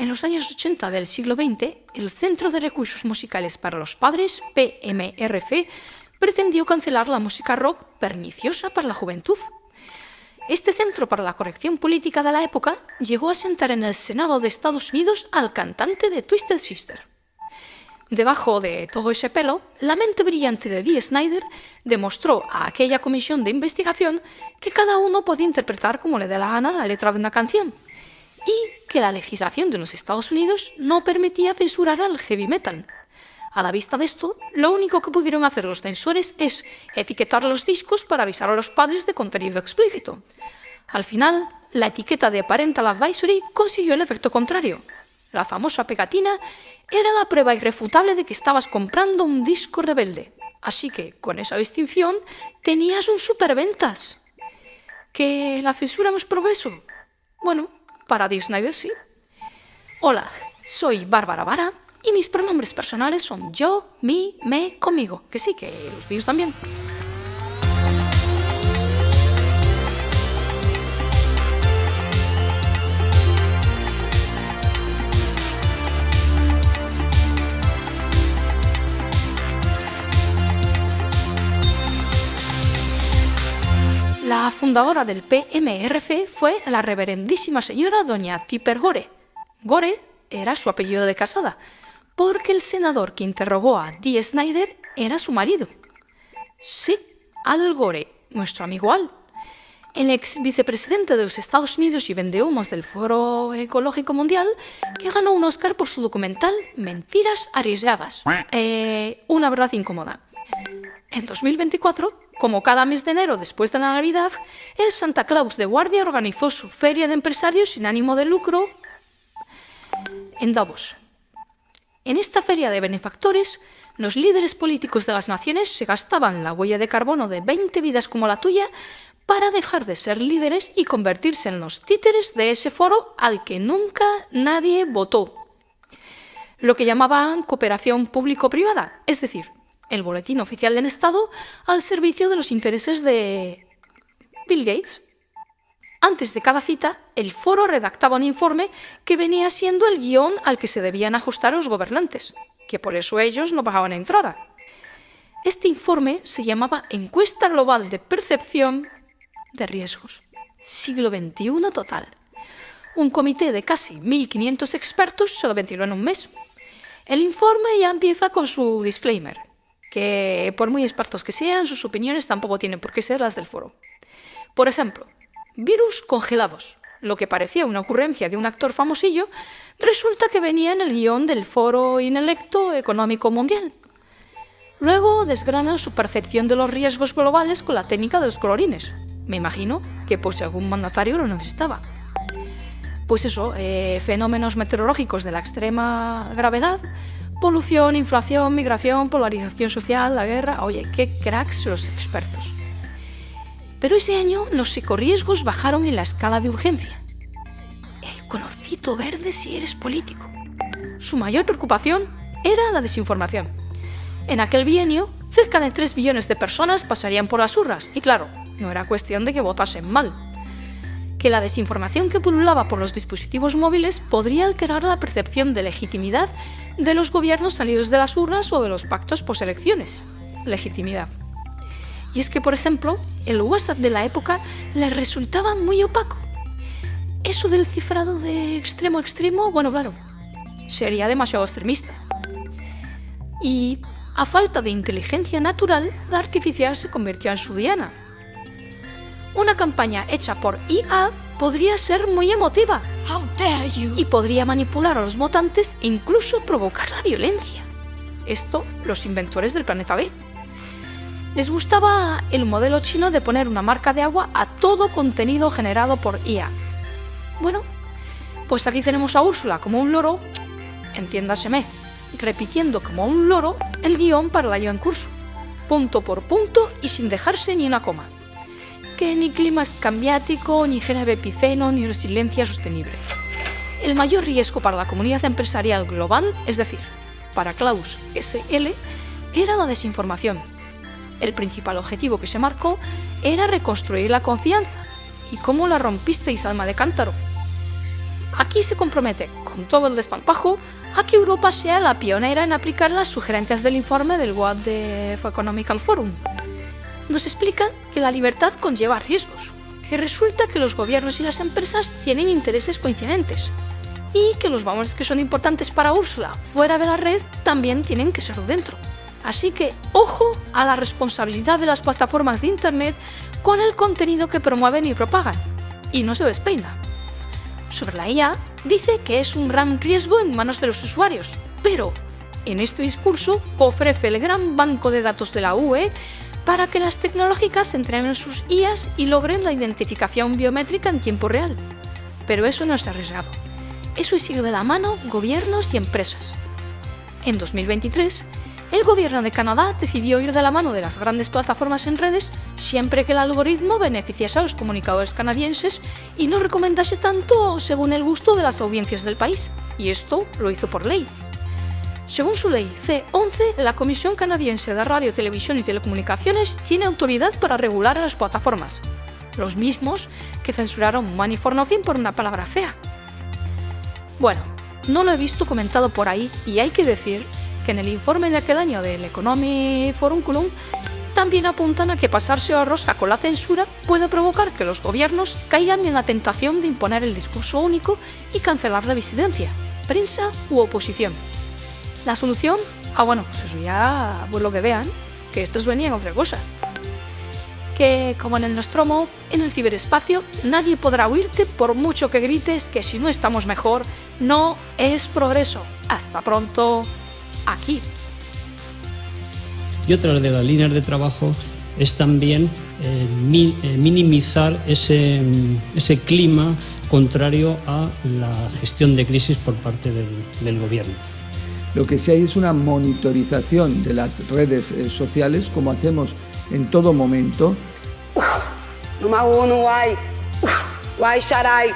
En los años 80 del siglo XX, el Centro de Recursos Musicales para los Padres, PMRF, pretendió cancelar la música rock perniciosa para la juventud. Este centro para la corrección política de la época llegó a sentar en el Senado de Estados Unidos al cantante de Twisted Sister. Debajo de todo ese pelo, la mente brillante de Dee Snider demostró a aquella comisión de investigación que cada uno podía interpretar como le dé la gana la letra de una canción y que la legislación de los Estados Unidos no permitía censurar al heavy metal. A la vista de esto, lo único que pudieron hacer los censores es etiquetar los discos para avisar a los padres de contenido explícito. Al final, la etiqueta de Parental Advisory consiguió el efecto contrario. La famosa pegatina era la prueba irrefutable de que estabas comprando un disco rebelde. Así que, con esa distinción, tenías un superventas. ¿Que la censura no es progreso? Bueno, para Dee Snider sí. Hola, soy Bárbara Vara y mis pronombres personales son yo, mi, me, conmigo. Que sí, que los míos también. La fundadora del PMRF fue la reverendísima señora doña Piper Gore. Gore era su apellido de casada, porque el senador que interrogó a Dee Snider era su marido. Sí, Al Gore, nuestro amigo Al, el ex vicepresidente de los Estados Unidos y vendehumos del Foro Ecológico Mundial, que ganó un Oscar por su documental Mentiras arriesgadas. Una verdad incómoda. En 2024, como cada mes de enero después de la Navidad, el Santa Claus de Guardia organizó su feria de empresarios sin ánimo de lucro en Davos. En esta feria de benefactores, los líderes políticos de las naciones se gastaban la huella de carbono de 20 vidas como la tuya para dejar de ser líderes y convertirse en los títeres de ese foro al que nunca nadie votó. Lo que llamaban cooperación público-privada, es decir, el boletín oficial del Estado al servicio de los intereses de Bill Gates. Antes de cada cita, el foro redactaba un informe que venía siendo el guión al que se debían ajustar los gobernantes, que por eso ellos no pagaban entrada. Este informe se llamaba Encuesta Global de Percepción de Riesgos. Siglo XXI total. Un comité de casi 1.500 expertos se lo ventiló en un mes. El informe ya empieza con su disclaimer, que por muy expertos que sean, sus opiniones tampoco tienen por qué ser las del foro. Por ejemplo, virus congelados, lo que parecía una ocurrencia de un actor famosillo, resulta que venía en el guión del Foro Inelecto Económico Mundial. Luego desgranan su percepción de los riesgos globales con la técnica de los colorines. Me imagino que pues algún mandatario lo necesitaba. Pues eso, fenómenos meteorológicos de la extrema gravedad, polución, inflación, migración, polarización social, la guerra. Oye, qué cracks los expertos. Pero ese año los psicoriesgos bajaron en la escala de urgencia. El colorcito verde si eres político. Su mayor preocupación era la desinformación. En aquel bienio, cerca de 3 billones de personas pasarían por las urnas. Y claro, no era cuestión de que votasen mal. Que la desinformación que pululaba por los dispositivos móviles podría alterar la percepción de legitimidad de los gobiernos salidos de las urnas o de los pactos postelecciones. Legitimidad. Y es que, por ejemplo, el WhatsApp de la época les resultaba muy opaco. Eso del cifrado de extremo a extremo, bueno, claro, sería demasiado extremista. Y a falta de inteligencia natural, la artificial se convirtió en su diana. Una campaña hecha por IA podría ser muy emotiva. How dare you? Y podría manipular a los votantes e incluso provocar la violencia. Esto, los inventores del planeta B. Les gustaba el modelo chino de poner una marca de agua a todo contenido generado por IA. Bueno, pues aquí tenemos a Úrsula como un loro, entiéndaseme, repitiendo como un loro el guión para el año en curso, punto por punto y sin dejarse ni una coma. Que ni clima cambiático, ni género epiceno, ni resiliencia sostenible. El mayor riesgo para la comunidad empresarial global, es decir, para Klaus S.L., era la desinformación. El principal objetivo que se marcó era reconstruir la confianza. ¿Y cómo la rompisteis, alma de cántaro? Aquí se compromete, con todo el desparpajo, a que Europa sea la pionera en aplicar las sugerencias del informe del World Economic Forum. Nos explican que la libertad conlleva riesgos, que resulta que los gobiernos y las empresas tienen intereses coincidentes y que los valores que son importantes para Úrsula fuera de la red también tienen que ser dentro. Así que ojo a la responsabilidad de las plataformas de Internet con el contenido que promueven y propagan, y no se despeina. Sobre la IA, dice que es un gran riesgo en manos de los usuarios, pero en este discurso ofrece el gran banco de datos de la UE para que las tecnológicas entrenen sus IAs y logren la identificación biométrica en tiempo real. Pero eso no es arriesgado. Eso es ir de la mano gobiernos y empresas. En 2023, el gobierno de Canadá decidió ir de la mano de las grandes plataformas en redes siempre que el algoritmo beneficiase a los comunicadores canadienses y no recomendase tanto según el gusto de las audiencias del país. Y esto lo hizo por ley. Según su ley C11, la Comisión Canadiense de Radio, Televisión y Telecomunicaciones tiene autoridad para regular a las plataformas, los mismos que censuraron Money for Nothing por una palabra fea. Bueno, no lo he visto comentado por ahí y hay que decir que en el informe de aquel año del Economic Forum también apuntan a que pasarse a rosca con la censura puede provocar que los gobiernos caigan en la tentación de imponer el discurso único y cancelar la disidencia, prensa u oposición. La solución, bueno, pues eso ya, pues lo que vean, que estos venían otra cosa. Que, como en el Nostromo, en el ciberespacio, nadie podrá oírte por mucho que grites que si no estamos mejor, no es progreso. Hasta pronto, aquí. Y otra de las líneas de trabajo es también minimizar ese clima contrario a la gestión de crisis por parte del gobierno. Lo que sí hay es una monitorización de las redes sociales, como hacemos en todo momento. Numa ONU, uai, xarai,